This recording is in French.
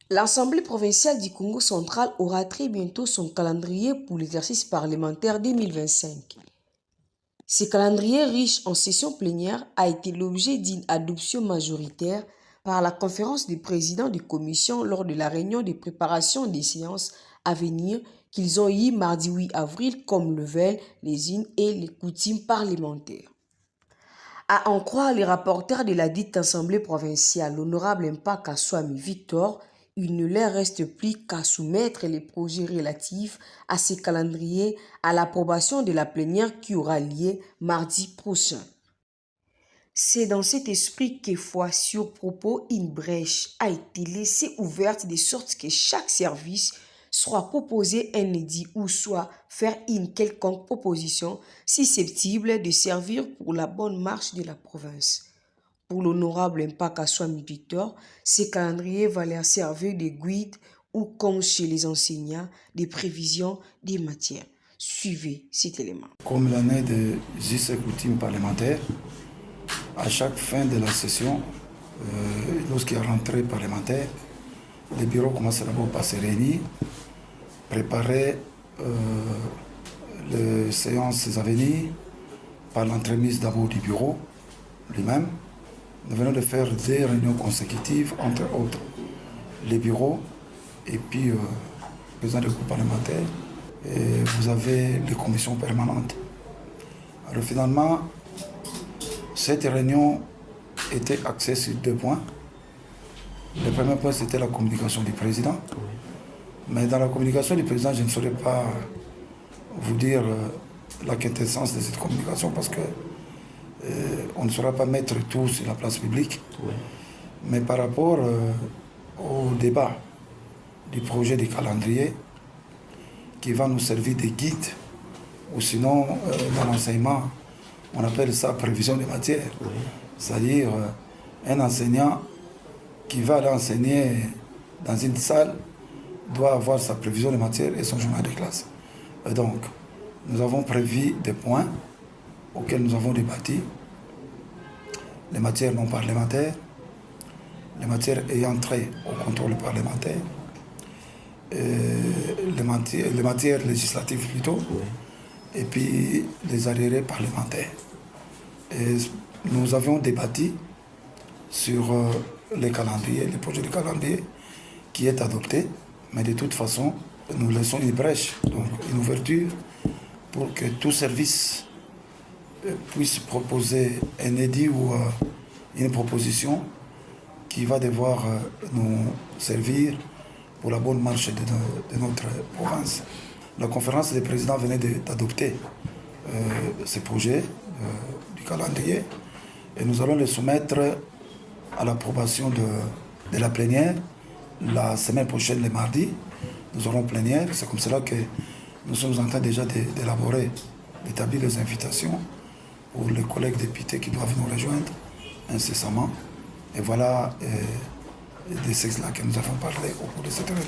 L'Assemblée provinciale du Congo central aura très bientôt son calendrier pour l'exercice parlementaire 2025. Ce calendrier riche en sessions plénières a été l'objet d'une adoption majoritaire par la conférence des présidents des commissions lors de la réunion de préparation des séances à venir qu'ils ont eues mardi 8 avril comme le veulent les unes et les coutumes parlementaires. À en croire les rapporteurs de la dite Assemblée provinciale, l'honorable Mpa Kaswami Victor, il ne leur reste plus qu'à soumettre les projets relatifs à ces calendriers à l'approbation de la plénière qui aura lieu mardi prochain. C'est dans cet esprit que fois sur propos, une brèche a été laissée ouverte de sorte que chaque service soit proposé un édit ou soit faire une quelconque proposition susceptible de servir pour la bonne marche de la province. Pour l'honorable Mpa Kaswami Victor, ces calendriers va leur servir de guide ou, comme chez les enseignants, des prévisions des matières. Suivez cet élément. Comme l'année de juste coutume parlementaire, à chaque fin de la session, lorsqu'il y a rentrée parlementaire, les bureaux commencent d'abord par se réunir, préparer les séances à venir par l'entremise d'abord du bureau lui-même. Nous venons de faire des réunions consécutives, entre autres les bureaux et puis le président du groupe parlementaire. Et vous avez les commissions permanentes. Alors finalement, cette réunion était axée sur 2 points. Le premier point, c'était la communication du président. Mais dans la communication du président, je ne saurais pas vous dire la quintessence de cette communication parce que on ne saura pas mettre tout sur la place publique. Oui. Mais par rapport au débat du projet de calendrier qui va nous servir de guide, ou sinon dans l'enseignement, on appelle ça prévision des matières. Oui. C'est-à-dire un enseignant qui va aller enseigner dans une salle doit avoir sa prévision des matières et son journal de classe. Et donc, nous avons prévu des points auxquels nous avons débattu, les matières non parlementaires, les matières ayant trait au contrôle parlementaire, les matières législatives plutôt, et puis les arriérés parlementaires. Et nous avions débattu sur les calendriers, les projets de calendrier qui est adopté, mais de toute façon, nous laissons une brèche, donc une ouverture pour que tout service puisse proposer un édit ou une proposition qui va devoir nous servir pour la bonne marche de notre province. La conférence des présidents venait d'adopter ces projets du calendrier et nous allons les soumettre à l'approbation de la plénière la semaine prochaine, le mardi. Nous aurons plénière, c'est comme cela que nous sommes en train déjà d'élaborer, d'établir les invitations pour les collègues députés qui doivent nous rejoindre incessamment. Et voilà de ce que nous avons parlé au cours de cette réunion.